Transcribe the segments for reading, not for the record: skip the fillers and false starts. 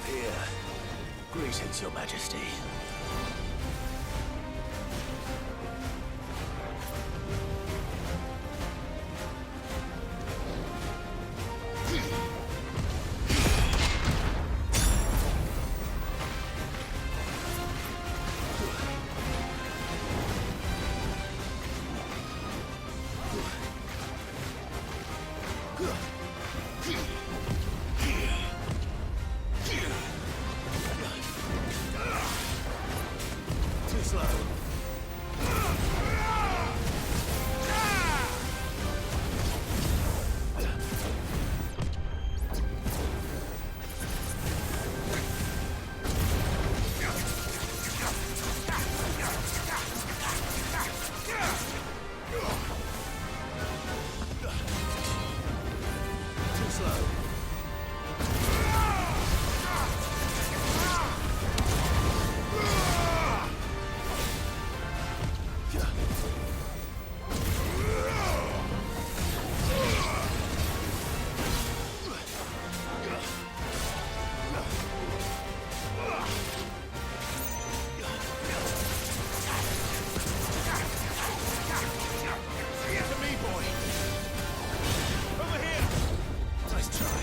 Here. Greetings, Your Majesty. Too slow. Too slow. To me, boy. Over here. Nice try.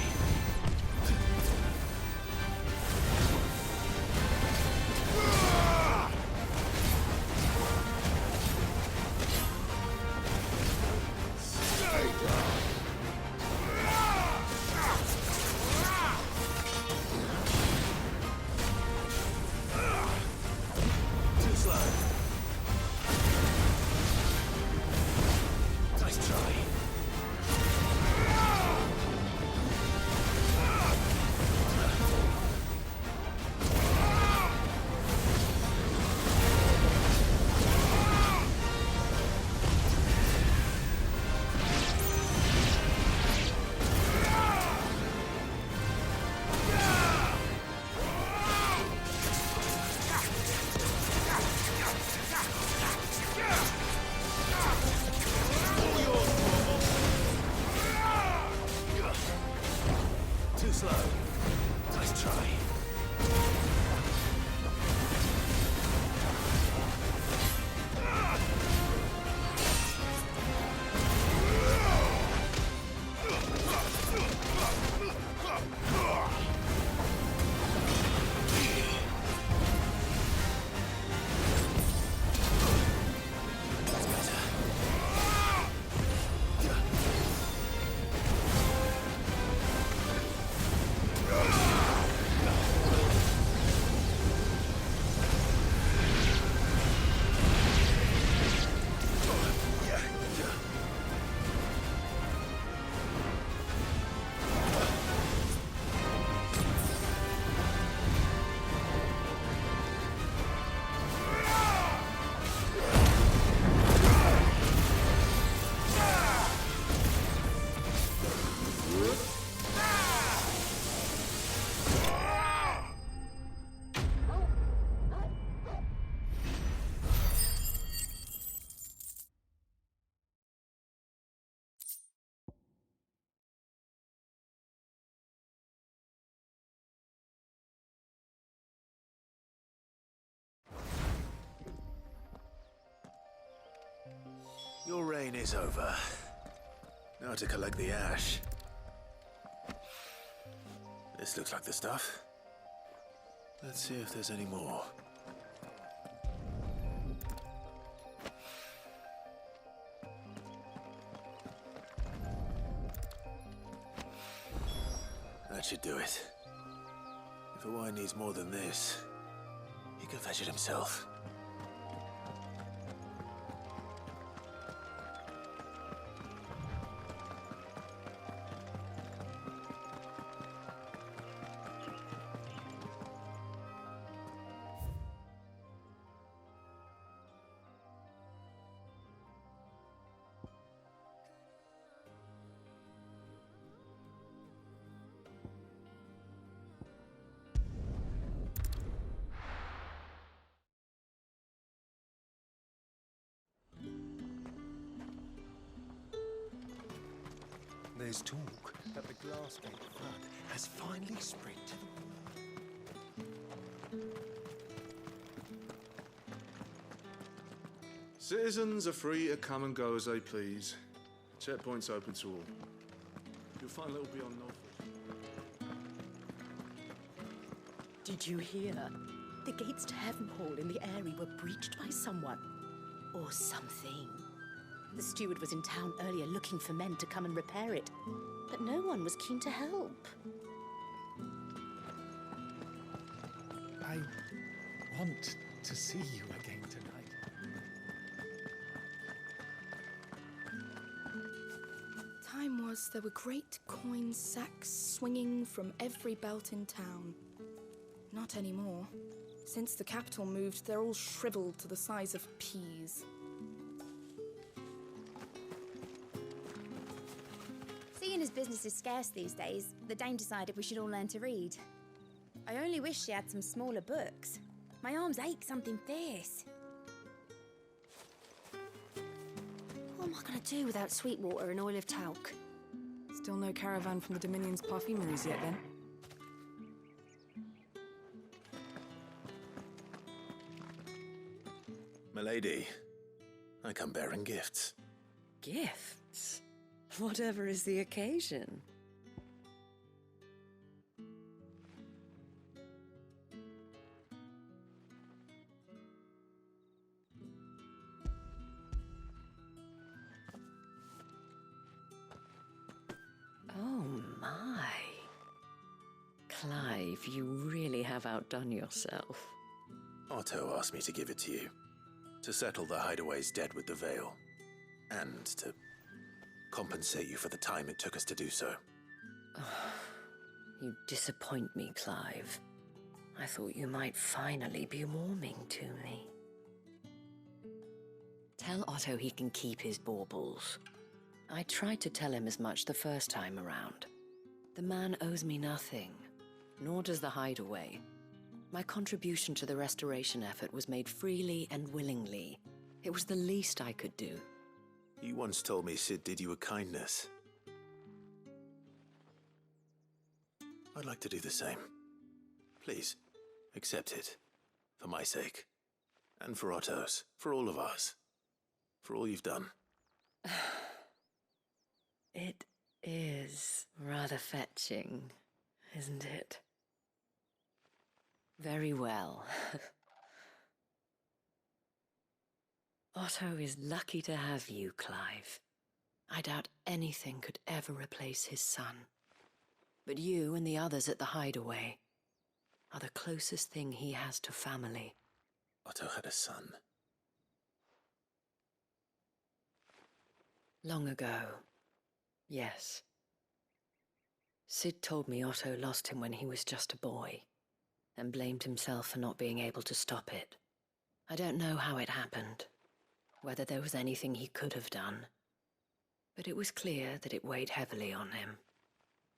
Stay down. Too slow. Nice try. All yours, Corporal. Too slow. Nice try. That's better. Your reign is over. Now to collect the ash. This looks like the stuff. Let's see if there's any more. That should do it. If Hawaii needs more than this, he can fetch it himself. There's talk that the glass gate flood has finally spread to the wall. Citizens are free to come and go as they please. Checkpoint's open to all. You'll find a little beyond Norfolk. Did you hear? The gates to Heaven Hall in the area were breached by someone. Or something. The steward was in town earlier looking for men to come and repair it, but no one was keen to help. I want to see you again tonight. Time was there were great coin sacks swinging from every belt in town. Not anymore. Since the capital moved, they're all shriveled to the size of peas. Seeing as business is scarce these days, the Dame decided we should all learn to read. I only wish she had some smaller books. My arms ache something fierce. What am I going to do without sweet water and oil of talc? Still no caravan from the Dominion's perfumeries yet, then? Milady, I come bearing gifts. Gifts? Whatever is the occasion. Oh my. Clive, you really have outdone yourself. Otto asked me to give it to you. To settle the Hideaway's debt with the Veil. And to compensate you for the time it took us to do so. You disappoint me, Clive. I thought you might finally be warming to me. Tell Otto he can keep his baubles. I tried to tell him as much the first time around. The man owes me nothing, nor does the Hideaway. My contribution to the restoration effort was made freely and willingly. It was the least I could do. You once told me Sid did you a kindness. I'd like to do the same. Please, accept it. For my sake. And for Otto's. For all of us. For all you've done. It is rather fetching, isn't it? Very well. Otto is lucky to have you, Clive. I doubt anything could ever replace his son. But you and the others at the Hideaway are the closest thing he has to family. Otto had a son. Long ago, yes. Sid told me Otto lost him when he was just a boy, and blamed himself for not being able to stop it. I don't know how it happened, whether there was anything he could have done, but it was clear that it weighed heavily on him.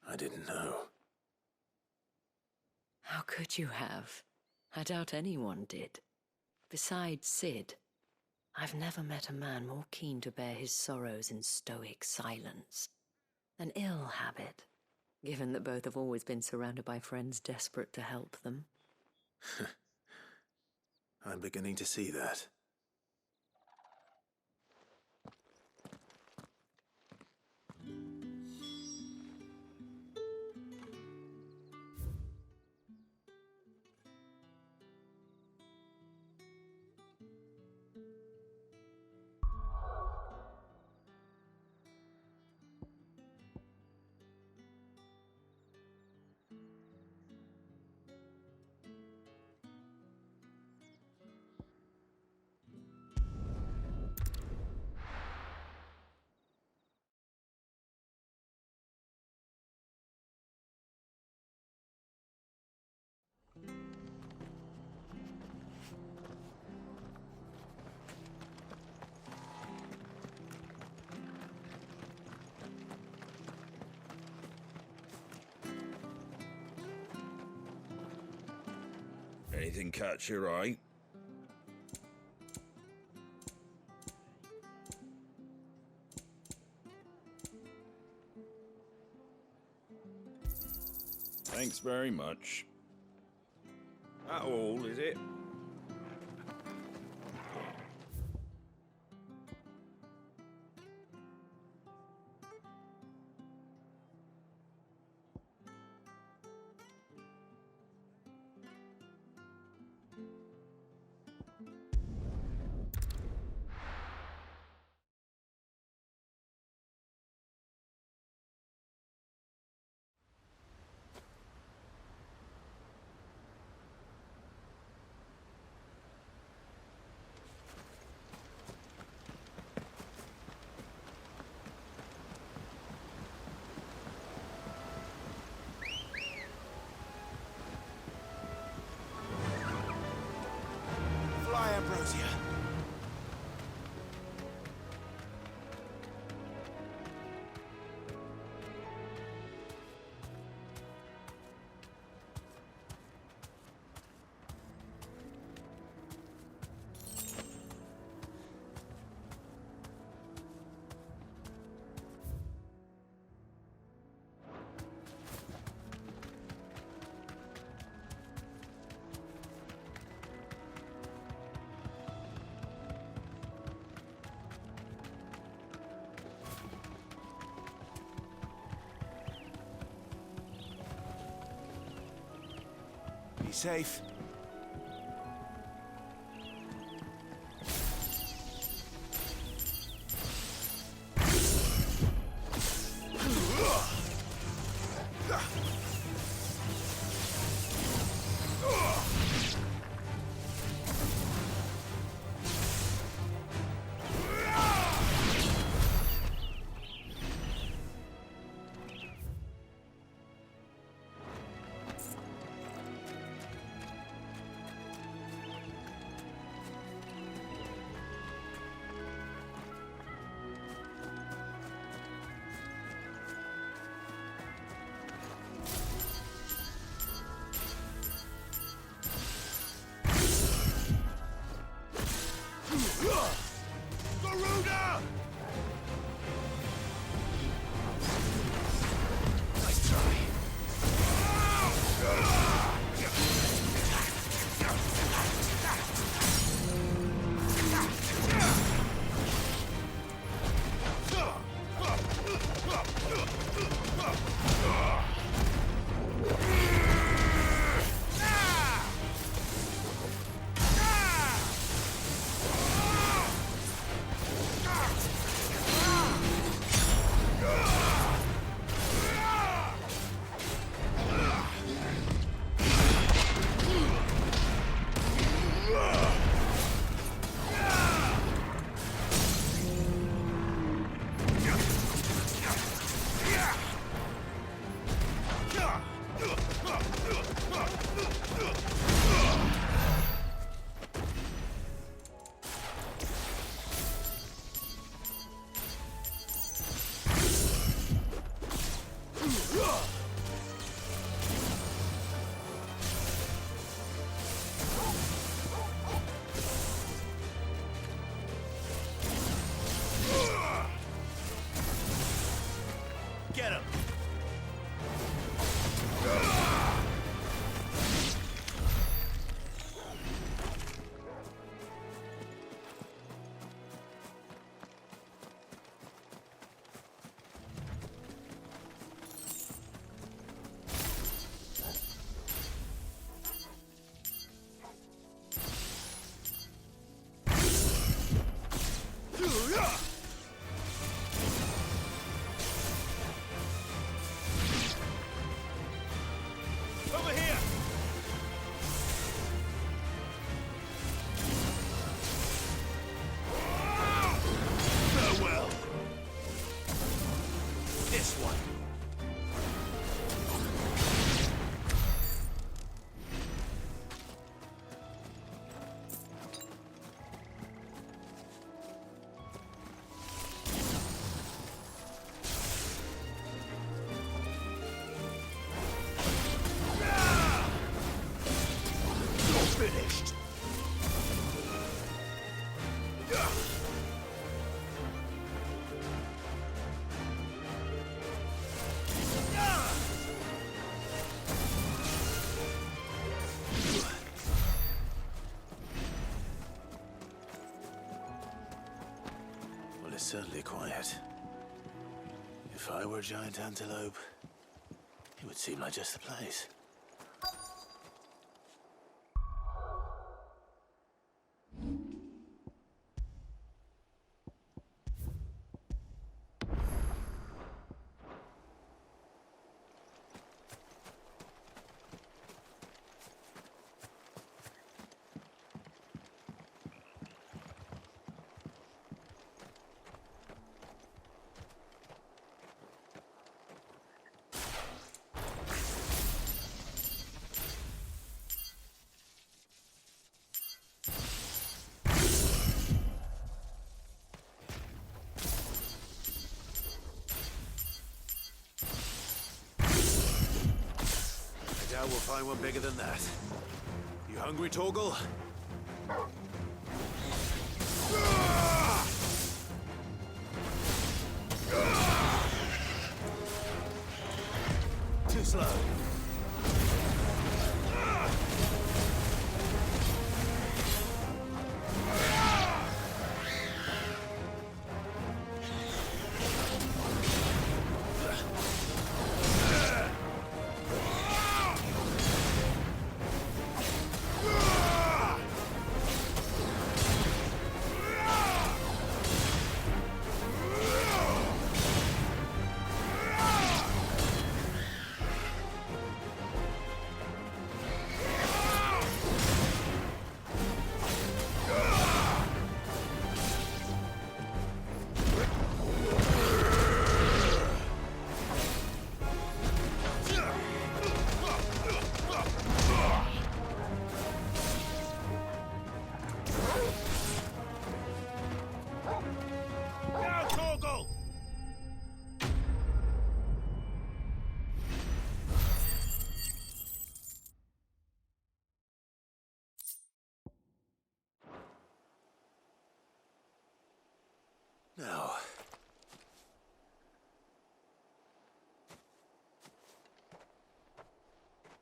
I didn't know. How could you have? I doubt anyone did. Besides Sid, I've never met a man more keen to bear his sorrows in stoic silence. An ill habit, given that both have always been surrounded by friends desperate to help them. I'm beginning to see that. Anything catch your eye? Thanks very much. That all, is it? safe. Garuda! Nice try. Get him! Over here! Farewell! This one! Finished. Well, it's certainly quiet. If I were a giant antelope, it would seem like just the place. I doubt we'll find one bigger than that. You hungry, Torgal? Too slow. Now...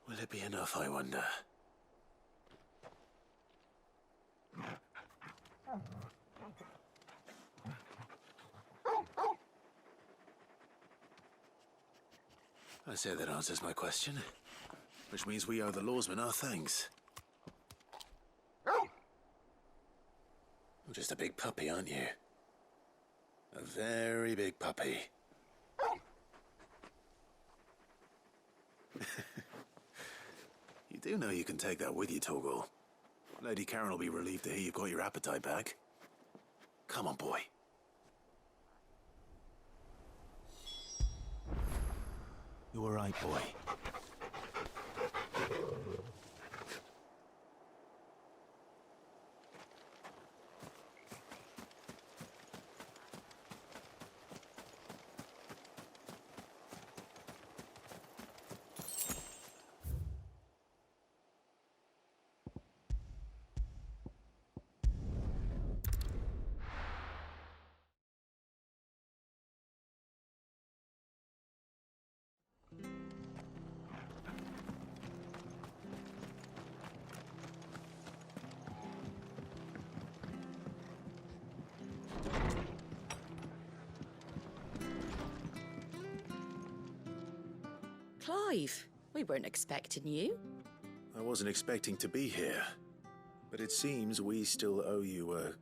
will it be enough, I wonder? I say that answers my question. Which means we owe the lawsmen our thanks. You're just a big puppy, aren't you? A very big puppy. You do know you can take that with you, Torgal. Lady Karen will be relieved to hear you've got your appetite back. Come on, boy. You all right, boy? Clive, we weren't expecting you. I wasn't expecting to be here, but it seems we still owe you a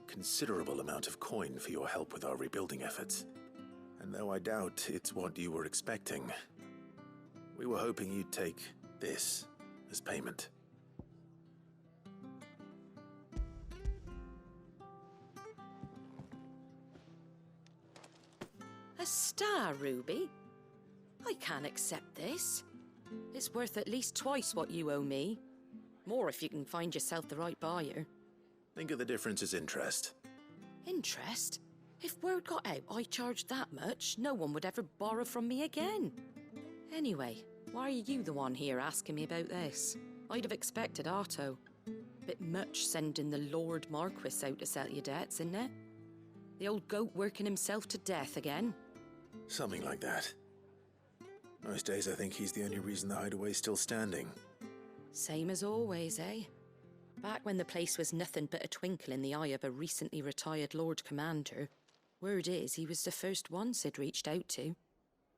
considerable amount of coin for your help with our rebuilding efforts. And though I doubt it's what you were expecting, we were hoping you'd take this as payment. A star ruby? I can't accept this. It's worth at least twice what you owe me. More if you can find yourself the right buyer. Think of the difference as interest. Interest? If word got out I charged that much, no one would ever borrow from me again. Anyway, why are you the one here asking me about this? I'd have expected Otto. Bit much sending the Lord Marquis out to settle your debts, isn't it? The old goat working himself to death again. Something like that. Most days I think he's the only reason the hideaway's still standing. Same as always, eh? Back when the place was nothing but a twinkle in the eye of a recently retired Lord Commander, word is he was the first one Sid reached out to.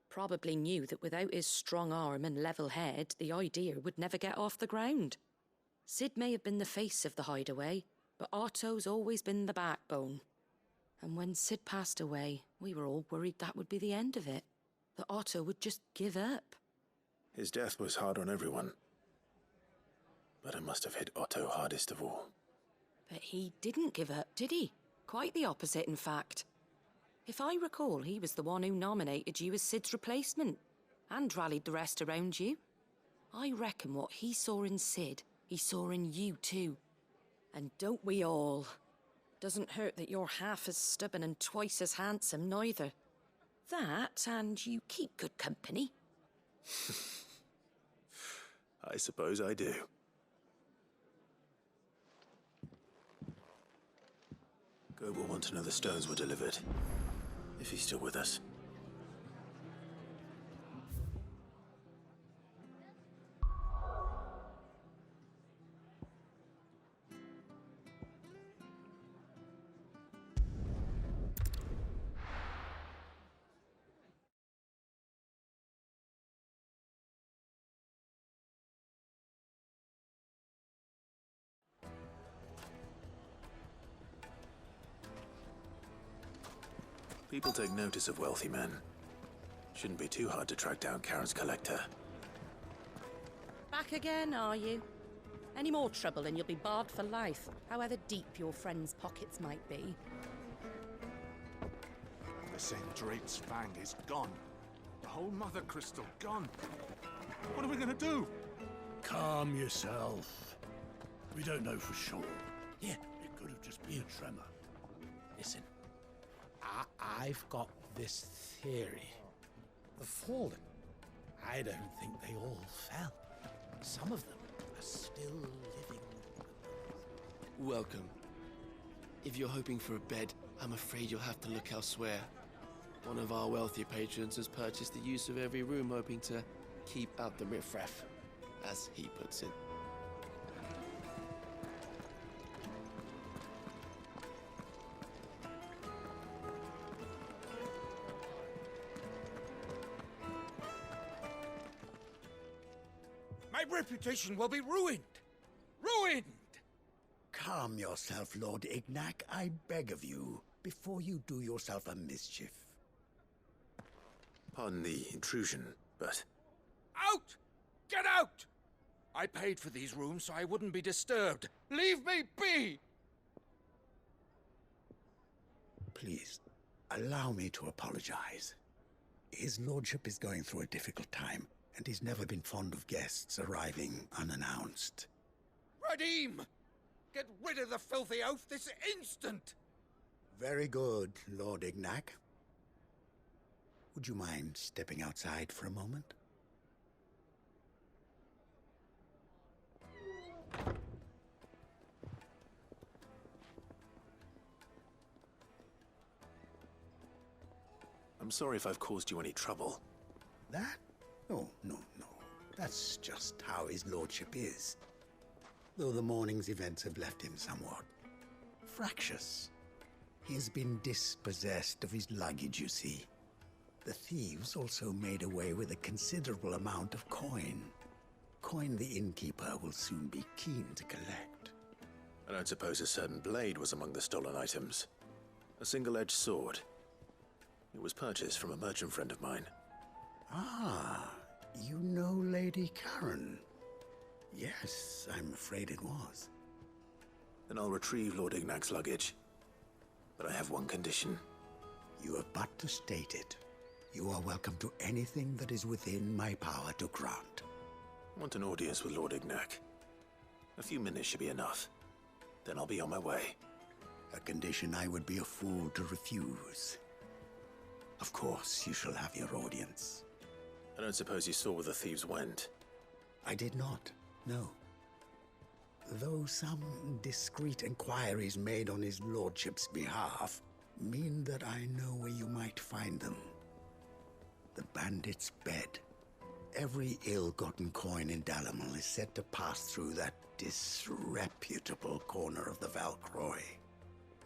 Probably knew that without his strong arm and level head, the idea would never get off the ground. Sid may have been the face of the hideaway, but Otto's always been the backbone. And when Sid passed away, we were all worried that would be the end of it. That Otto would just give up. His death was hard on everyone. But it must have hit Otto hardest of all. But he didn't give up, did he? Quite the opposite, in fact. If I recall, he was the one who nominated you as Sid's replacement, and rallied the rest around you. I reckon what he saw in Sid, he saw in you too. And don't we all? Doesn't hurt that you're half as stubborn and twice as handsome, neither. That, and you keep good company. I suppose I do. Goat will want to know the stones were delivered, if he's still with us. People take notice of wealthy men. Shouldn't be too hard to track down Karen's collector. Back again, are you? Any more trouble and you'll be barred for life, however deep your friend's pockets might be. The Sendrate's fang is gone. The whole Mother Crystal gone. What are we gonna do? Calm yourself. We don't know for sure. Yeah, it could have just been a tremor. Listen, I've got this theory. The Fallen, I don't think they all fell. Some of them are still living. Welcome. If you're hoping for a bed, I'm afraid you'll have to look elsewhere. One of our wealthy patrons has purchased the use of every room, hoping to keep out the riffraff, as he puts it. My reputation will be ruined! Ruined! Calm yourself, Lord Ignac, I beg of you, before you do yourself a mischief. Pardon the intrusion, but Out! Get out! I paid for these rooms so I wouldn't be disturbed. Leave me be! Please, allow me to apologize. His lordship is going through a difficult time, and he's never been fond of guests arriving unannounced. Radim! Get rid of the filthy oaf this instant! Very good, Lord Ignac. Would you mind stepping outside for a moment? I'm sorry if I've caused you any trouble. That? Oh, no. That's just how his lordship is. Though the morning's events have left him somewhat fractious. He has been dispossessed of his luggage, you see. The thieves also made away with a considerable amount of coin. Coin the innkeeper will soon be keen to collect. I don't suppose a certain blade was among the stolen items. A single-edged sword. It was purchased from a merchant friend of mine. Ah, you know Lady Karen. Yes, I'm afraid it was. Then I'll retrieve Lord Ignac's luggage. But I have one condition. You have but to state it. You are welcome to anything that is within my power to grant. I want an audience with Lord Ignac. A few minutes should be enough. Then I'll be on my way. A condition I would be a fool to refuse. Of course, you shall have your audience. I don't suppose you saw where the thieves went. I did not, no. Though some discreet inquiries made on his lordship's behalf mean that I know where you might find them. The bandit's bed. Every ill-gotten coin in Dalamal is said to pass through that disreputable corner of the Valcroy.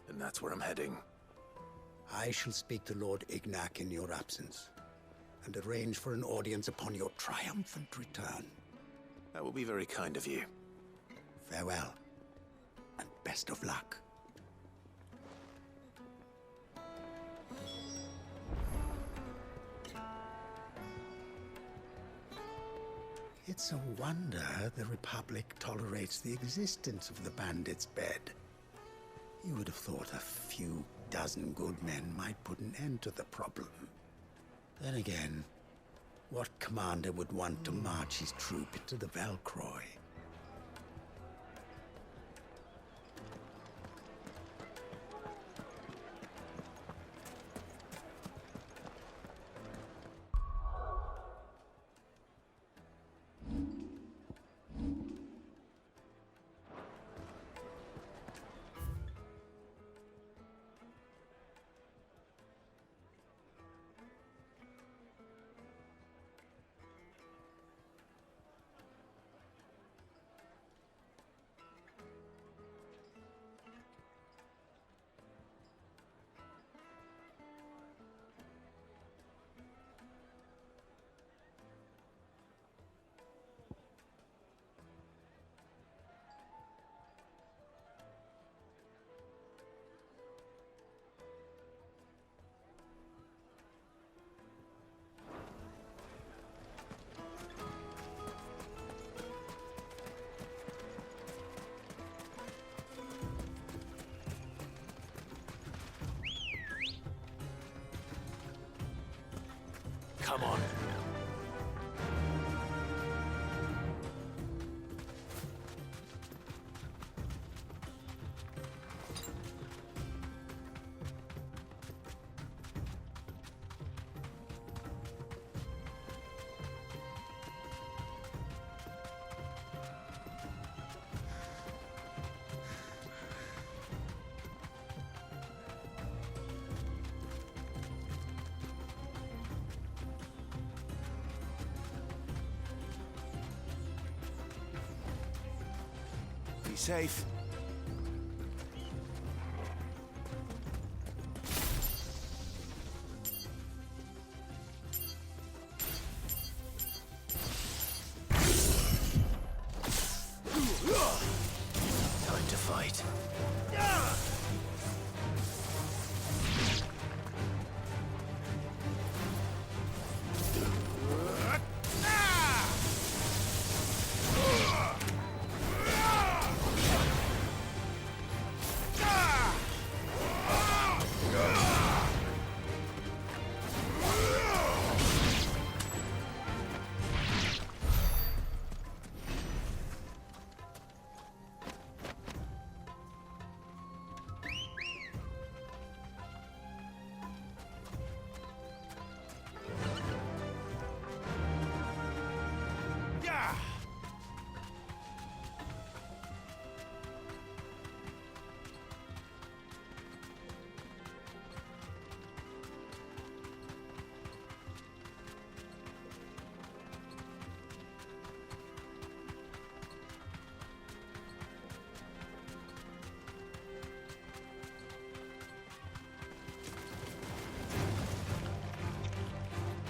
And that's where I'm heading. I shall speak to Lord Ignac in your absence, and arrange for an audience upon your triumphant return. That will be very kind of you. Farewell, and best of luck. It's a wonder the Republic tolerates the existence of the bandit's bed. You would have thought a few dozen good men might put an end to the problem. Then again, what commander would want to march his troop into the Valcroy? Come on. safe. Time to fight.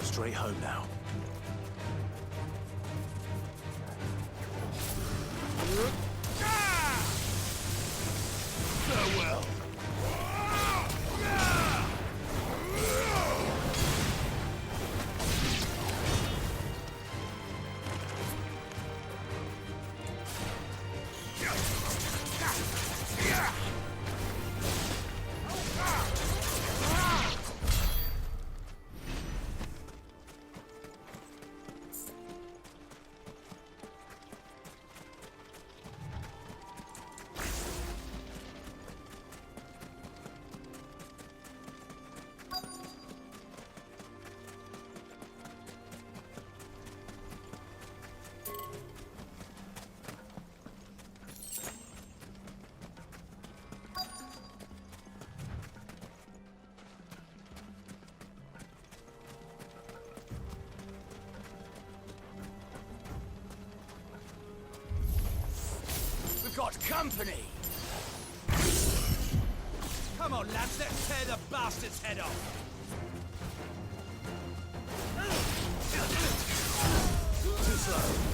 Straight home now. Farewell. We've got company! Come on, lads, let's tear the bastard's head off! Too slow.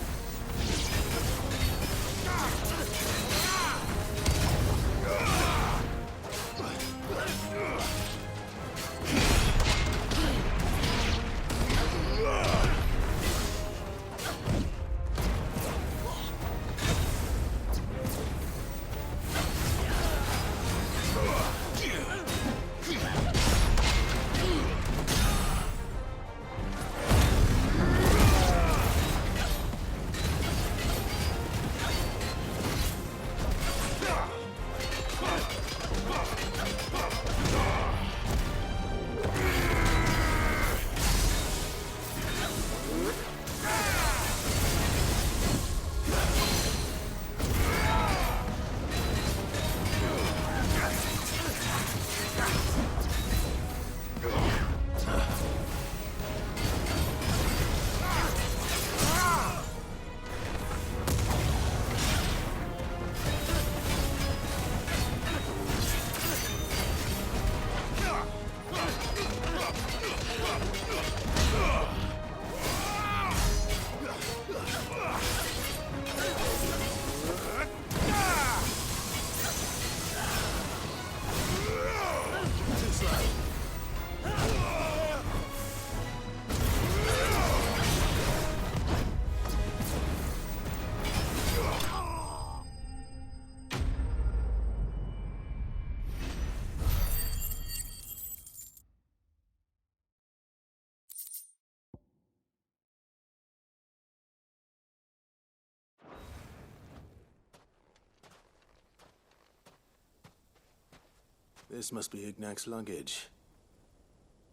This must be Ignac's luggage.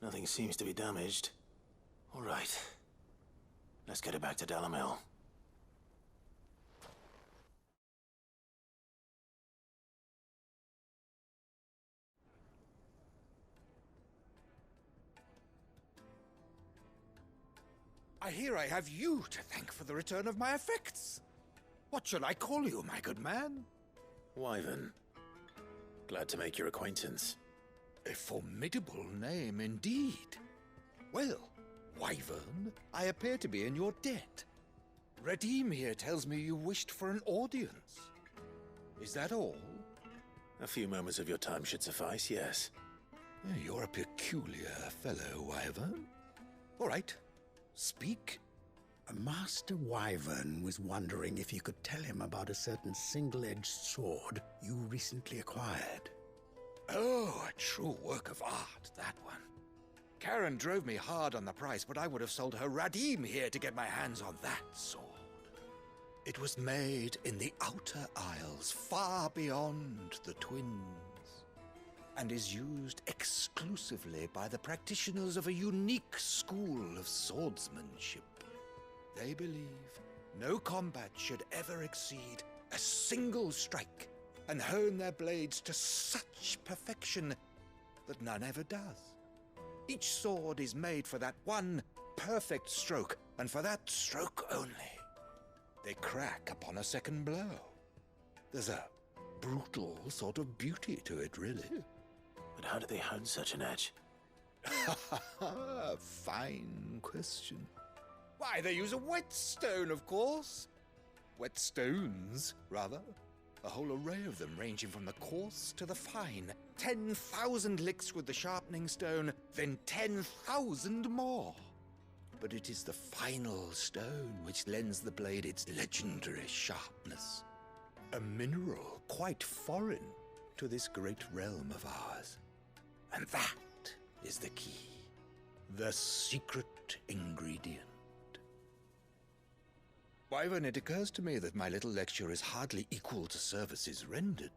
Nothing seems to be damaged. All right. Let's get it back to Dalamil. I hear I have you to thank for the return of my effects. What shall I call you, my good man? Wyvern. Glad to make your acquaintance. A formidable name indeed. Well, Wyvern, I appear to be in your debt. Redeem here tells me you wished for an audience. Is that all? A few moments of your time should suffice, yes. You're a peculiar fellow, Wyvern. All right, speak. Master Wyvern was wondering if you could tell him about a certain single-edged sword you recently acquired. Oh, a true work of art, that one. Karen drove me hard on the price, but I would have sold her Radim here to get my hands on that sword. It was made in the Outer Isles, far beyond the Twins, and is used exclusively by the practitioners of a unique school of swordsmanship. They believe no combat should ever exceed a single strike, and hone their blades to such perfection that none ever does. Each sword is made for that one perfect stroke, and for that stroke only. They crack upon a second blow. There's a brutal sort of beauty to it, really. But how do they hone such an edge? Fine question. Why, they use a whetstone, of course. Whetstones, rather. A whole array of them, ranging from the coarse to the fine. 10,000 licks with the sharpening stone, then 10,000 more. But it is the final stone which lends the blade its legendary sharpness. A mineral quite foreign to this great realm of ours. And that is the key. The secret ingredient. Wyvern, it occurs to me that my little lecture is hardly equal to services rendered.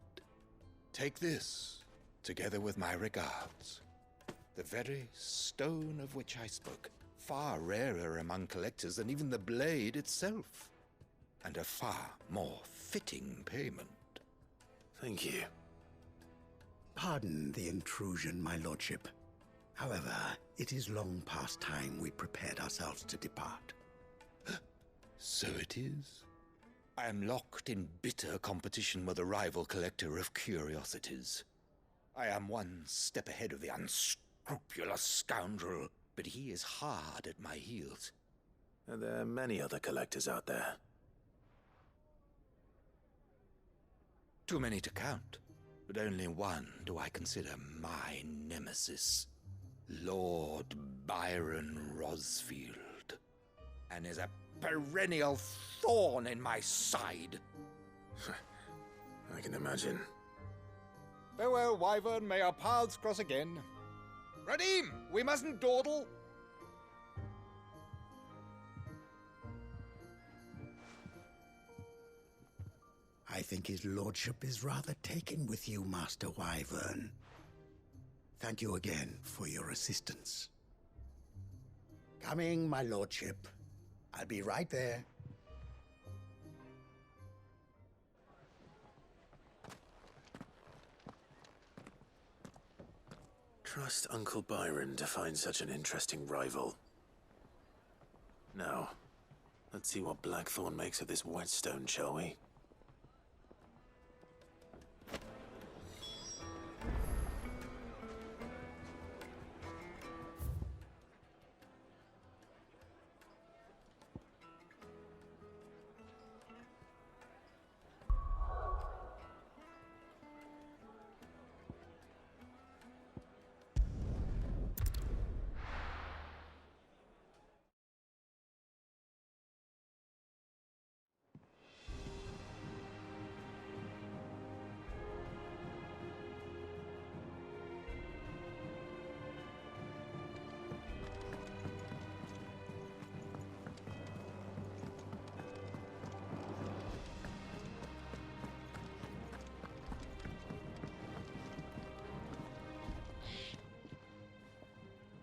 Take this, together with my regards. The very stone of which I spoke, far rarer among collectors than even the blade itself, and a far more fitting payment. Thank you. Pardon the intrusion, my lordship. However, it is long past time we prepared ourselves to depart. So it is. I am locked in bitter competition with a rival collector of curiosities. I am one step ahead of the unscrupulous scoundrel, but he is hard at my heels. Are there many other collectors out there? Too many to count, but only one do I consider my nemesis. Lord Byron Rosfield. And is a perennial thorn in my side. I can imagine. Farewell, Wyvern. May our paths cross again. Radim, we mustn't dawdle. I think his lordship is rather taken with you, Master Wyvern. Thank you again for your assistance. Coming, my lordship. I'll be right there. Trust Uncle Byron to find such an interesting rival. Now, let's see what Blackthorn makes of this whetstone, shall we?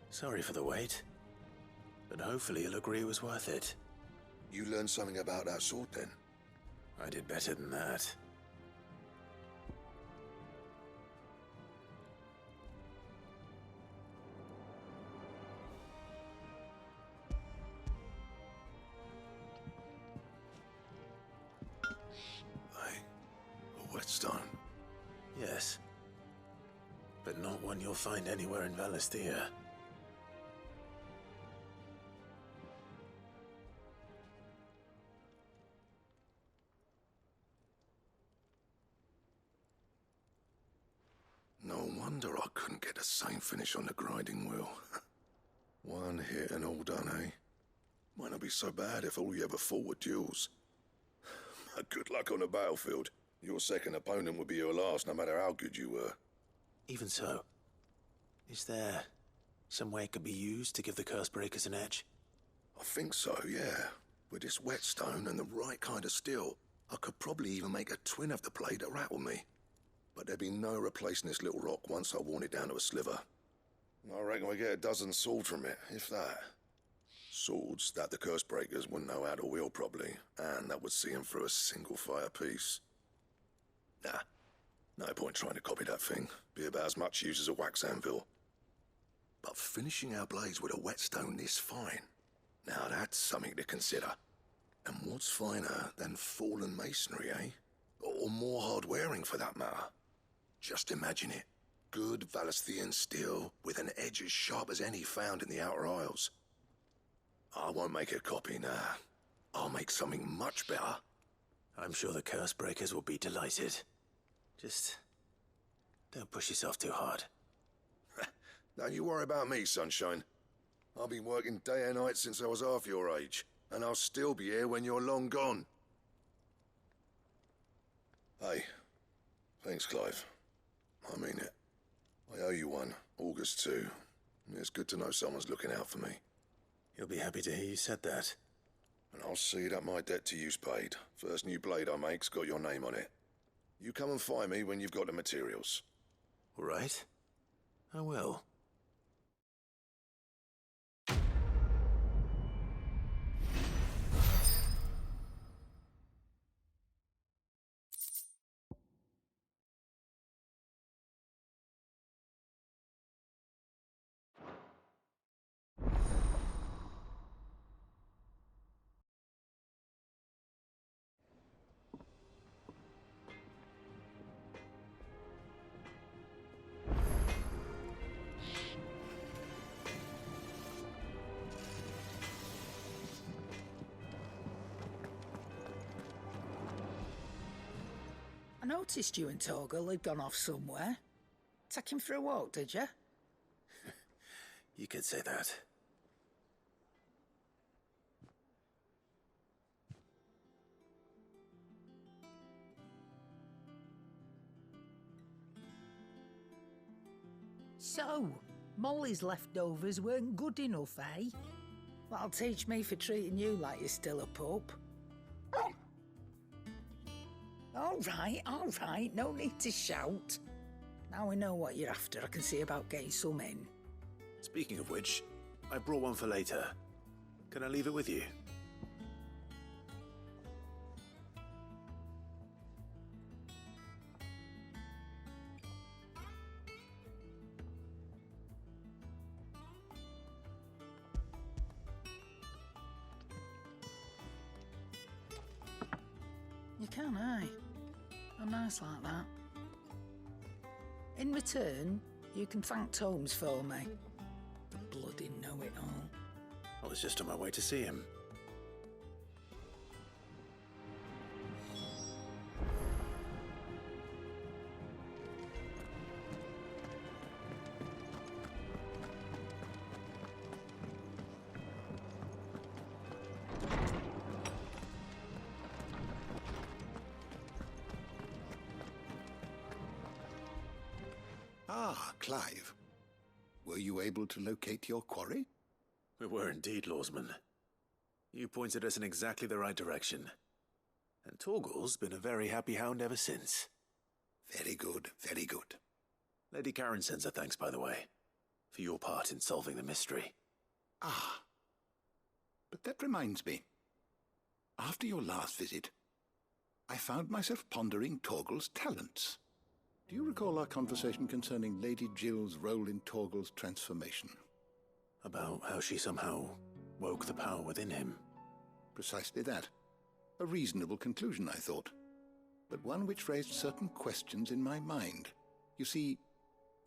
Sorry for the wait, but hopefully you'll agree it was worth it. You learned something about that sword, then? I did better than that. A whetstone. Yes. But not one you'll find anywhere in Valisthea. No wonder I couldn't get the same finish on the grinding wheel. One hit and all done, eh? Might not be so bad if all you ever fought were duels. Good luck on the battlefield. Your second opponent would be your last, no matter how good you were. Even so, is there some way it could be used to give the Curse Breakers an edge? I think so, yeah. With this whetstone and the right kind of steel, I could probably even make a twin of the blade that rattled me. But there'd be no replacing this little rock once I worn it down to a sliver. I reckon we get a dozen swords from it, if that. Swords that the Curse Breakers wouldn't know how to wield properly, and that would see them through a single fire piece. Nah, no point trying to copy that thing. Be about as much use as a wax anvil. But finishing our blades with a whetstone this fine, now that's something to consider. And what's finer than fallen masonry, eh? Or more hard-wearing, for that matter. Just imagine it. Good Valisthean steel with an edge as sharp as any found in the Outer Isles. I won't make a copy, nah. I'll make something much better. I'm sure the Curse Breakers will be delighted. Just don't push yourself too hard. Don't you worry about me, sunshine. I've been working day and night since I was half your age, and I'll still be here when you're long gone. Hey, thanks, Clive. I mean it. I owe you one, August too. It's good to know someone's looking out for me. He'll be happy to hear you said that. And I'll see that my debt to you's paid. First new blade I make's got your name on it. You come and find me when you've got the materials. All right. I will. I noticed you and Torgal had gone off somewhere. Take him for a walk, did you? You could say that. So, Molly's leftovers weren't good enough, eh? That'll teach me for treating you like you're still a pup. All right, no need to shout. Now we know what you're after, I can see about getting some in. Speaking of which, I brought one for later. Can I leave it with you? You can, eh? I'm nice like that. In return, you can thank Tomes for me. The bloody know-it-all. I was just on my way to see him. Ah, Clive. Were you able to locate your quarry? We were indeed, Lawsman. You pointed us in exactly the right direction. And Torgal's been a very happy hound ever since. Very good, very good. Lady Karen sends her thanks, by the way, for your part in solving the mystery. Ah. But that reminds me. After your last visit, I found myself pondering Torgal's talents. Do you recall our conversation concerning Lady Jill's role in Torgal's transformation? About how she somehow woke the power within him. Precisely that. A reasonable conclusion, I thought. but one which raised certain questions in my mind. You see,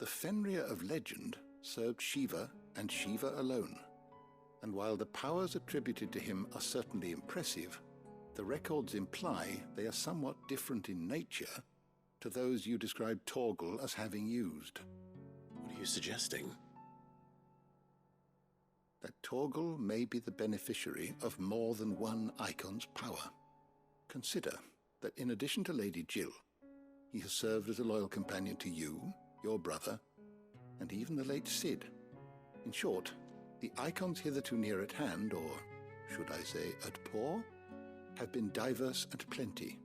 the Fenrir of legend served Shiva and Shiva alone. And while the powers attributed to him are certainly impressive, the records imply they are somewhat different in nature to those you described Torgal as having used. What are you suggesting? That Torgal may be the beneficiary of more than one icon's power. Consider that in addition to Lady Jill, he has served as a loyal companion to you, your brother, and even the late Cid. In short, the icons hitherto near at hand, or should I say at paw, have been diverse and plenty,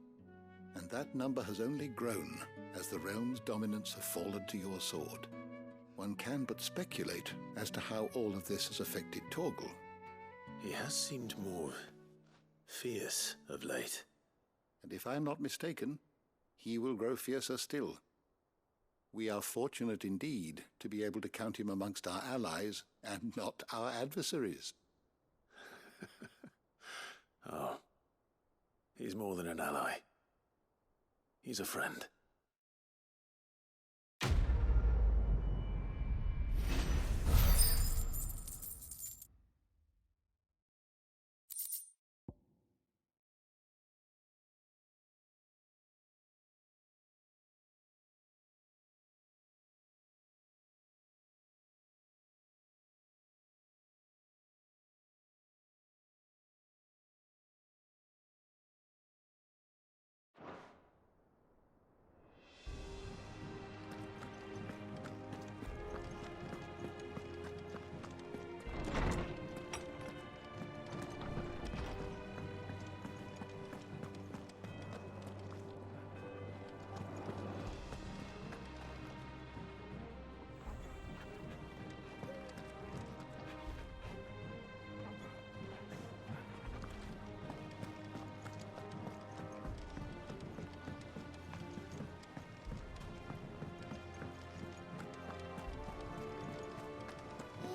and that number has only grown as the realm's dominance have fallen to your sword. One can but speculate as to how all of this has affected Torgal. He has seemed more fierce of late. And if I am not mistaken, he will grow fiercer still. We are fortunate indeed to be able to count him amongst our allies and not our adversaries. Oh, he's more than an ally. He's a friend.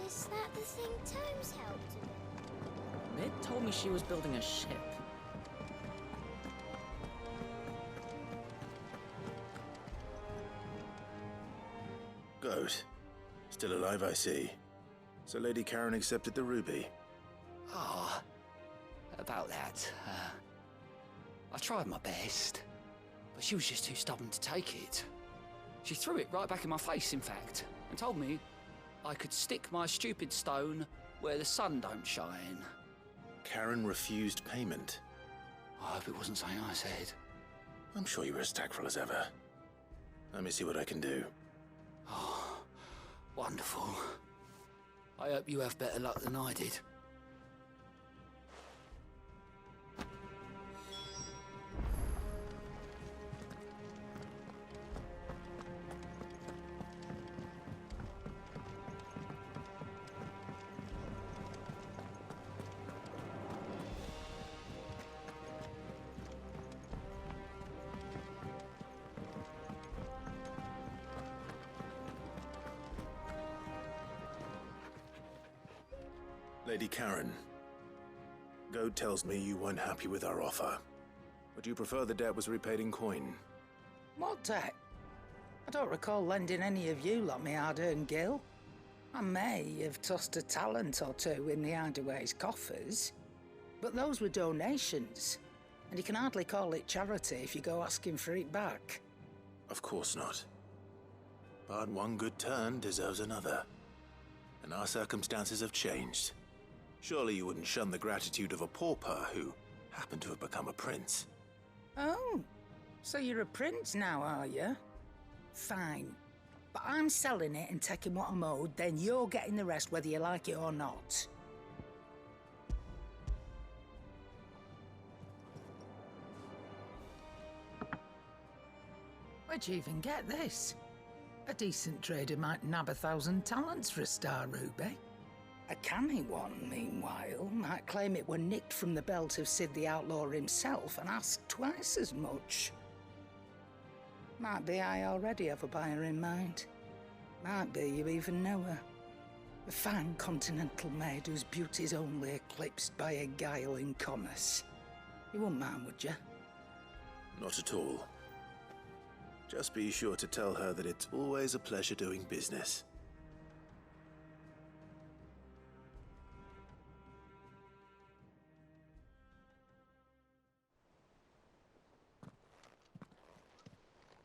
Is that the thing Tomes helped with? Mid told me she was building a ship. Goat. Still alive, I see. So Lady Karen accepted the ruby. Ah, about that. I tried my best, but she was just too stubborn to take it. She threw it right back in my face, in fact, and told me I could stick my stupid stone where the sun don't shine. Karen refused payment. I hope it wasn't something I said. I'm sure you were as tactful as ever. Let me see what I can do. Oh, wonderful. I hope you have better luck than I did. Lady Karen, Goad tells me you weren't happy with our offer. Would you prefer the debt was repaid in coin? What debt? I don't recall lending any of you lot me hard-earned gil. I may have tossed a talent or two in the Hideaway's coffers, but those were donations, and you can hardly call it charity if you go asking for it back. Of course not. But one good turn deserves another. And our circumstances have changed. Surely you wouldn't shun the gratitude of a pauper who happened to have become a prince. Oh, so you're a prince now, are you? Fine. But I'm selling it and taking what I'm owed, then you're getting the rest whether you like it or not. Where'd you even get this? A decent trader might nab 1,000 talents for a star ruby. A canny one, meanwhile, might claim it were nicked from the belt of Cid the Outlaw himself and ask twice as much. Might be I already have a buyer in mind. Might be you even know her. A fine continental maid whose beauty's only eclipsed by a guile in commerce. You wouldn't mind, would you? Not at all. Just be sure to tell her that it's always a pleasure doing business.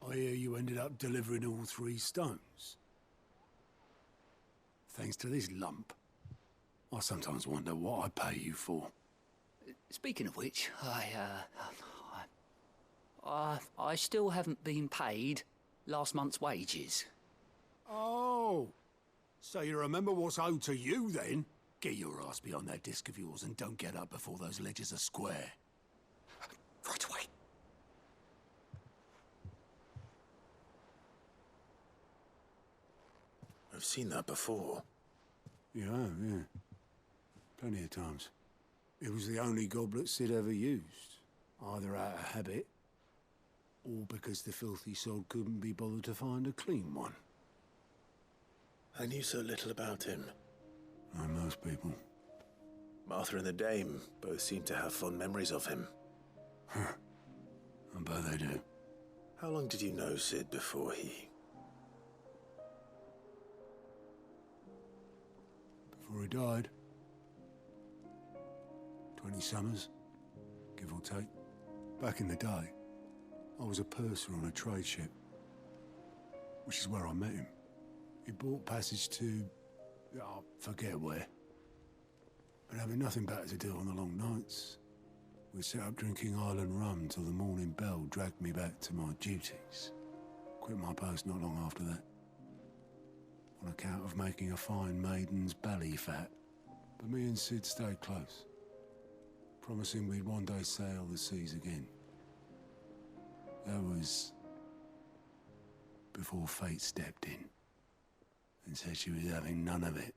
I hear you ended up delivering all 3 stones. Thanks to this lump. I sometimes wonder what I pay you for. Speaking of which, I still haven't been paid last month's wages. Oh, so you remember what's owed to you then? Get your ass behind that disc of yours and don't get up before those ledgers are square. Right away. I've seen that before. You have, yeah. Plenty of times. It was the only goblet Sid ever used. Either out of habit, or because the filthy sod couldn't be bothered to find a clean one. I knew so little about him. Like most people. Martha and the Dame both seem to have fond memories of him. Huh. I bet they do. How long did you know Sid before he... Before he died? 20 summers, give or take. Back in the day, I was a purser on a trade ship, which is where I met him. He bought passage to... I forget where. But having nothing better to do on the long nights, we set up drinking island rum till the morning bell dragged me back to my duties. Quit my post not long after that, on account of making a fine maiden's belly fat. But me and Sid stayed close, promising we'd one day sail the seas again. That was before fate stepped in and said she was having none of it.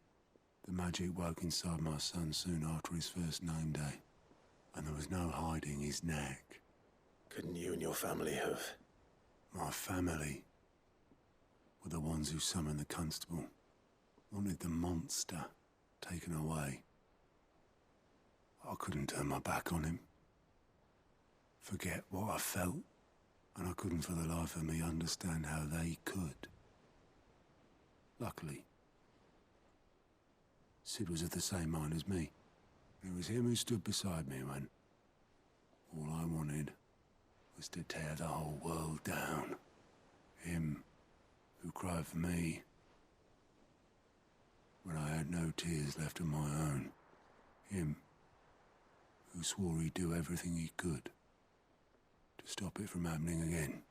The magic woke inside my son soon after his first name day, and there was no hiding his knack. Couldn't you and your family have... My family were the ones who summoned the constable, wanted the monster taken away. I couldn't turn my back on him, forget what I felt, and I couldn't for the life of me understand how they could. Luckily, Sid was of the same mind as me. It was him who stood beside me when all I wanted was to tear the whole world down. Him who cried for me when I had no tears left of my own. Him who swore he'd do everything he could to stop it from happening again.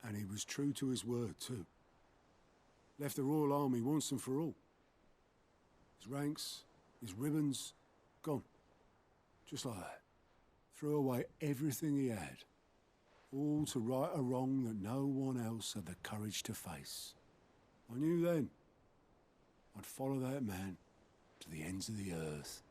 And he was true to his word, too. Left the Royal Army once and for all. His ranks, his ribbons, gone. Just like that. Threw away everything he had. All to right a wrong that no one else had the courage to face. I knew then I'd follow that man to the ends of the earth.